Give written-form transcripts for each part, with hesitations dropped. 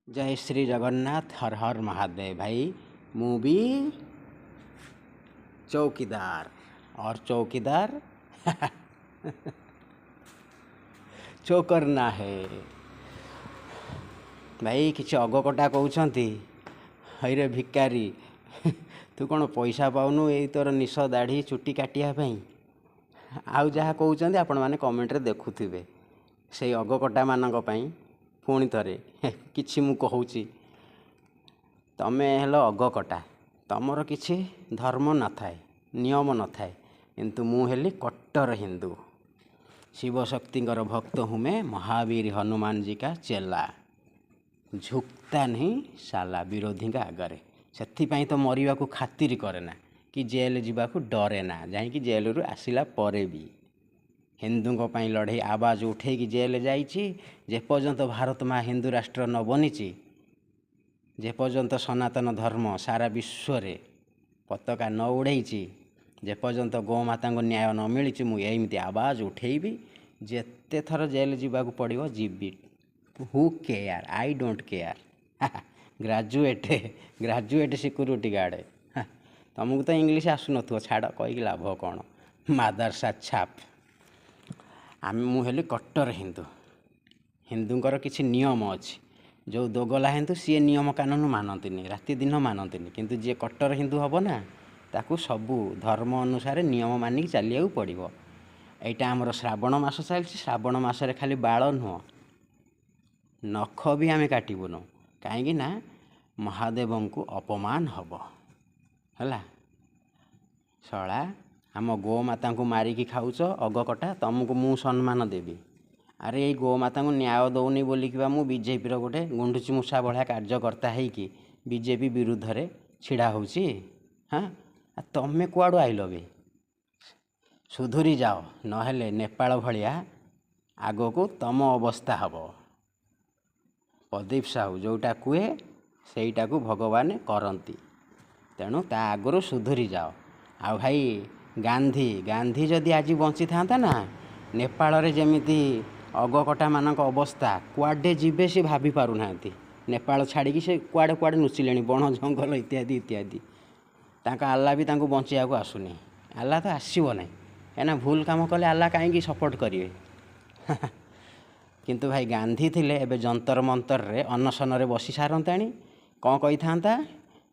जय श्री जगन्नाथ। हर हर महादेव। भाई मैं भी चौकीदार और चौकीदार चौकरना है। भाई किसी अगकटा कहते हईरे भिकारी तू कौन पैसा पाऊनु यही तोर निश दाढ़ी चुटी काटिया आउ जहाँ कहते आपण मैंने कमेंट देखुवे से अगकटा मानक पुणी थे कि मु कहूँ तमें हेल अगकटा तमर किसी धर्म न थाए नियम न थाए किंतु मु हेली कट्टर हिंदू शिव शक्तिंकर भक्त हूँ मैं महावीर हनुमान जी का चेला झुकता नहीं साला विरोधी का आगरे से तो मरिबा को खातिर करे ना कि जेल जीवाकू डरे ना जाकि जेल रु आसिला परे भी हिंदुओं पर लड़े आवाज उठे जेल जे पर्यंत भारत माँ हिंदू राष्ट्र न बनी जे पर्यंत सनातन धर्म सारा विश्व रे पताका न उड़े जे पर्यंत गौमाता न्याय न मिली मुझे आवाज उठेबी जेते थर जेल जीवाकू पड़ो जीवी who care I don't care graduate security guard तुमको तो इंग्लीश आसु न छाड़ कहीकि लाभ कौन मादरसा छाप आम मुझे कट्टर हिंदू हिंदूंकर किसी नियम अच्छी जो दोगला हिंदू सी नियम कानून मानती राति दिन मानती किंतु जी कट्टर हिंदू हम ना ताकू सबू धर्म अनुसार नियम मानिक चलिया पड़ो। यहाँ आमर श्रावण मास चलती श्रावण मसरे खाली बाल नुह नख भी आम काटबुन कहीं महादेव को अपमान हम है शला आम गोमाता को मारिकी खाऊच अगकटा तुमको मु सम्मान देवी अरे ये गोमाता को न्याय दौनी बोलिकी मु बीजेपी गोटे गुंडुची मूषा भाया कार्यकर्ता होगी बीजेपी विरुद्ध रे छिड़ा होची हाँ तमें कुआड़ू आइल बे सुधुरी जाओ नहेले नेपाल भलिया आग को तम अवस्था हम प्रदीप साहू जोटा कहे सेटा को भगवान करती तेणु ता आगु सुधुरी जाओ। आ भाई गांधी गांधी जदि आज बंची था ना नेपाल रे जेमिति अगकटा मानक अवस्था कुआडे जीवे सी भाभी पारुना नेपाल छाड़ी से कुआडे कुआडे नुचिले बण जंगल इत्यादि इत्यादि तांका आल्ला भी तांको बंचिया को आसुनी आल्ला तो आसब ना कहीं भूल काम कले आल्ला कहीं सपोर्ट करेंगे किंतु भाई गांधी थिले एबे जंतर मंतर रे अनशन रे बसी सारंताणी कौन कही था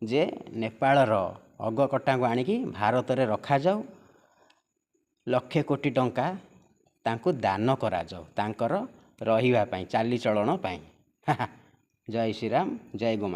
जे नेपाल अगकटा को आणिकी भारत रे रखा जाऊ लक्षे कोटी टंका तांको दान करा जाऊ तांकर रहिबा पई चाली चलन पई। जय श्री राम जय गोमाता।